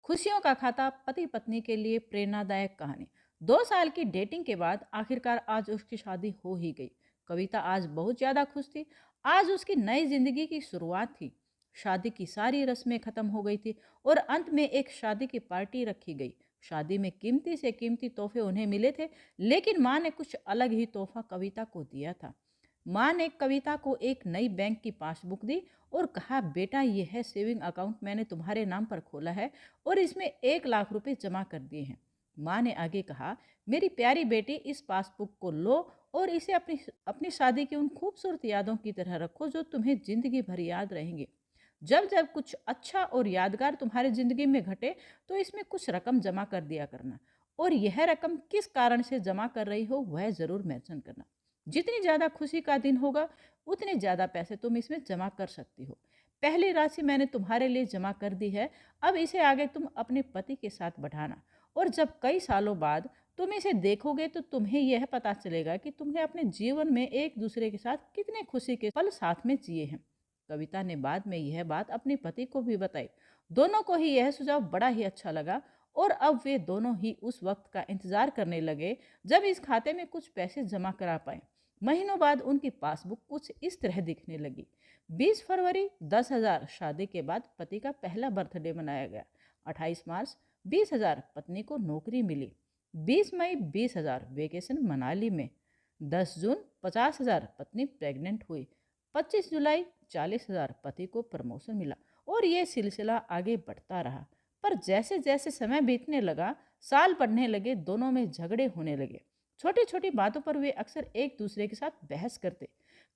खुशियों का खाता, पति पत्नी के लिए प्रेरणादायक कहानी। 2 साल की डेटिंग के बाद आखिरकार आज उसकी शादी हो ही गई। कविता आज बहुत ज्यादा खुश थी। आज उसकी नई जिंदगी की शुरुआत थी। शादी की सारी रस्में खत्म हो गई थी और अंत में एक शादी की पार्टी रखी गई। शादी में कीमती से कीमती तोहफे उन्हें मिले थे, लेकिन माँ ने कुछ अलग ही तोहफा कविता को दिया था। माँ ने कविता को एक नई बैंक की पासबुक दी और कहा, बेटा यह है सेविंग अकाउंट मैंने तुम्हारे नाम पर खोला है और इसमें 1 लाख रुपए जमा कर दिए हैं। माँ ने आगे कहा, मेरी प्यारी बेटी, इस पासबुक को लो और इसे अपनी अपनी शादी की उन खूबसूरत यादों की तरह रखो जो तुम्हें जिंदगी भर याद रहेंगे। जब जब कुछ अच्छा और यादगार तुम्हारी जिंदगी में घटे तो इसमें कुछ रकम जमा कर दिया करना, और यह रकम किस कारण से जमा कर रही हो वह जरूर मेंशन करना। जितनी ज्यादा खुशी का दिन होगा उतने ज्यादा पैसे तुम इसमें जमा कर सकती हो। पहली राशि मैंने तुम्हारे लिए जमा कर दी है, अब इसे आगे तुम अपने पति के साथ बढ़ाना, और जब कई सालों बाद तुम इसे देखोगे तो तुम्हें यह पता चलेगा कि तुमने अपने जीवन में एक दूसरे के साथ कितने खुशी के पल साथ में जिए हैं। कविता ने बाद में यह बात अपने पति को भी बताई। दोनों को ही यह सुझाव बड़ा ही अच्छा लगा और अब वे दोनों ही उस वक्त का इंतजार करने लगे जब इस खाते में कुछ पैसे जमा करा पाए। महीनों बाद उनकी पासबुक कुछ इस तरह दिखने लगी। 20 फरवरी 10,000 शादी के बाद पति का पहला बर्थडे मनाया गया। 28 मार्च 20,000 पत्नी को नौकरी मिली। 20 मई 20,000 वेकेशन मनाली में। 10 जून 50,000 पत्नी प्रेग्नेंट हुई। 25 जुलाई 40,000 पति को प्रमोशन मिला, और ये सिलसिला आगे बढ़ता रहा। पर जैसे जैसे समय बीतने लगा, साल बढ़ने लगे, दोनों में झगड़े होने लगे। छोटी छोटी बातों पर वे अक्सर एक दूसरे के साथ बहस करते,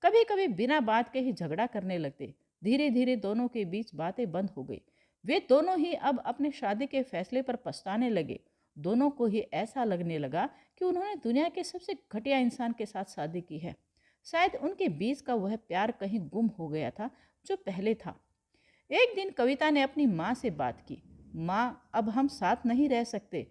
कभी कभी बिना बात के ही झगड़ा करने लगते। धीरे धीरे दोनों के बीच बातें बंद हो गई। वे दोनों ही अब अपने शादी के फैसले पर पछताने लगे। दोनों को ही ऐसा लगने लगा कि उन्होंने दुनिया के सबसे घटिया इंसान के साथ शादी की है। शायद उनके बीच का वह प्यार कहीं गुम हो गया था जो पहले था। एक दिन कविता ने अपनी माँ से बात की। माँ, अब हम साथ नहीं रह सकते।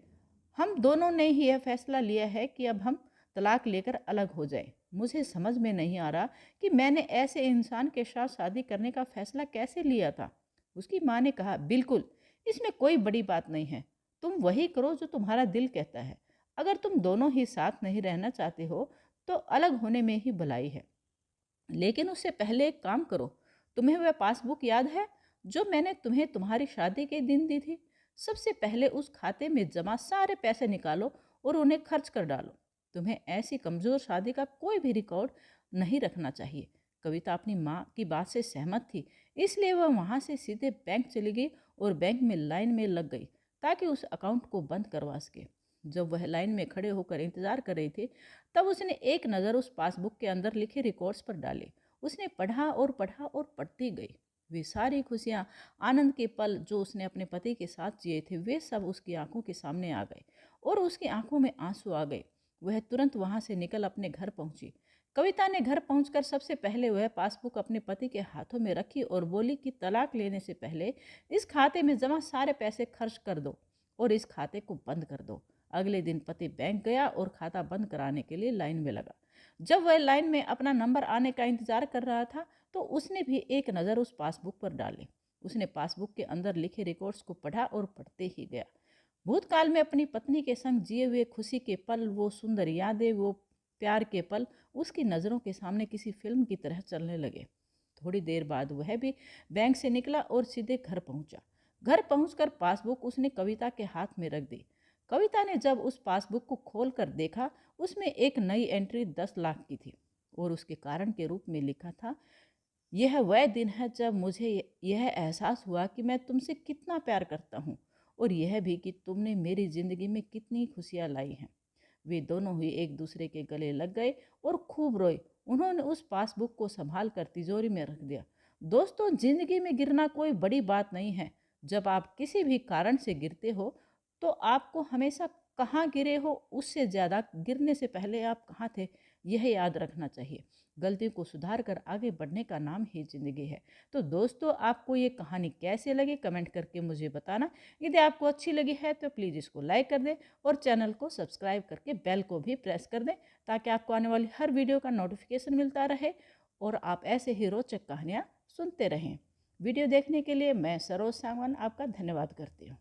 हम दोनों ने ही यह फैसला लिया है कि अब हम तलाक लेकर अलग हो जाएं। मुझे समझ में नहीं आ रहा कि मैंने ऐसे इंसान के साथ शादी करने का फैसला कैसे लिया था। उसकी माँ ने कहा, बिल्कुल, इसमें कोई बड़ी बात नहीं है। तुम वही करो जो तुम्हारा दिल कहता है। अगर तुम दोनों ही साथ नहीं रहना चाहते हो तो अलग होने में ही भलाई है। लेकिन उससे पहले एक काम करो। तुम्हें वह पासबुक याद है जो मैंने तुम्हें तुम्हारी शादी के दिन दी थी? सबसे पहले उस खाते में जमा सारे पैसे निकालो और उन्हें खर्च कर डालो। तुम्हें ऐसी कमजोर शादी का कोई भी रिकॉर्ड नहीं रखना चाहिए। कविता अपनी माँ की बात से सहमत थी, इसलिए वह वहाँ से सीधे बैंक चली गई और बैंक में लाइन में लग गई ताकि उस अकाउंट को बंद करवा सके। जब वह लाइन में खड़े होकर इंतजार कर रही थी, तब उसने एक नज़र उस पासबुक के अंदर लिखे रिकॉर्ड्स पर डाली। उसने पढ़ा और पढ़ा और पढ़ती गई। वे सारी खुशियाँ, आनंद के पल जो उसने अपने पति के साथ जिए थे, वे सब उसकी आंखों के सामने आ गए और उसकी आंखों में आंसू आ गए। वह तुरंत वहां से निकल अपने घर पहुंची। कविता ने घर पहुंचकर सबसे पहले वह पासबुक अपने पति के हाथों में रखी और बोली कि तलाक लेने से पहले इस खाते में जमा सारे पैसे खर्च कर दो और इस खाते को बंद कर दो। अगले दिन पति बैंक गया और खाता बंद कराने के लिए लाइन में लगा। जब वह लाइन में अपना नंबर आने का इंतजार कर रहा था तो उसने भी एक नज़र उस पासबुक पर डाली। उसने पासबुक के अंदर लिखे रिकॉर्ड्स को पढ़ा और पढ़ते ही गया। भूतकाल में अपनी पत्नी के संग जिए हुए खुशी के पल, वो सुंदर यादें, वो प्यार के पल उसकी नज़रों के सामने किसी फिल्म की तरह चलने लगे। थोड़ी देर बाद वह भी बैंक से निकला और सीधे घर पहुंचा। घर पहुंचकर पासबुक उसने कविता के हाथ में रख दी। कविता ने जब उस पासबुक को खोल कर देखा, उसमें एक नई एंट्री 10 लाख की थी और उसके कारण के रूप में लिखा था, यह वह दिन है जब मुझे यह एहसास हुआ कि मैं तुमसे कितना प्यार करता हूँ, और यह भी कि तुमने मेरी जिंदगी में कितनी खुशियाँ लाई हैं। वे दोनों ही एक दूसरे के गले लग गए और खूब रोए। उन्होंने उस पासबुक को संभाल कर तिजोरी में रख दिया। दोस्तों, जिंदगी में गिरना कोई बड़ी बात नहीं है। जब आप किसी भी कारण से गिरते हो तो आपको हमेशा कहाँ गिरे हो उससे ज़्यादा गिरने से पहले आप कहाँ थे, यह याद रखना चाहिए। गलती को सुधार कर आगे बढ़ने का नाम ही जिंदगी है। तो दोस्तों, आपको ये कहानी कैसे लगी कमेंट करके मुझे बताना। यदि आपको अच्छी लगी है तो प्लीज़ इसको लाइक कर दें और चैनल को सब्सक्राइब करके बेल को भी प्रेस कर दें ताकि आपको आने वाली हर वीडियो का नोटिफिकेशन मिलता रहे और आप ऐसे ही रोचक कहानियाँ सुनते रहें। वीडियो देखने के लिए मैं सरोज सांगवान आपका धन्यवाद करती हूँ।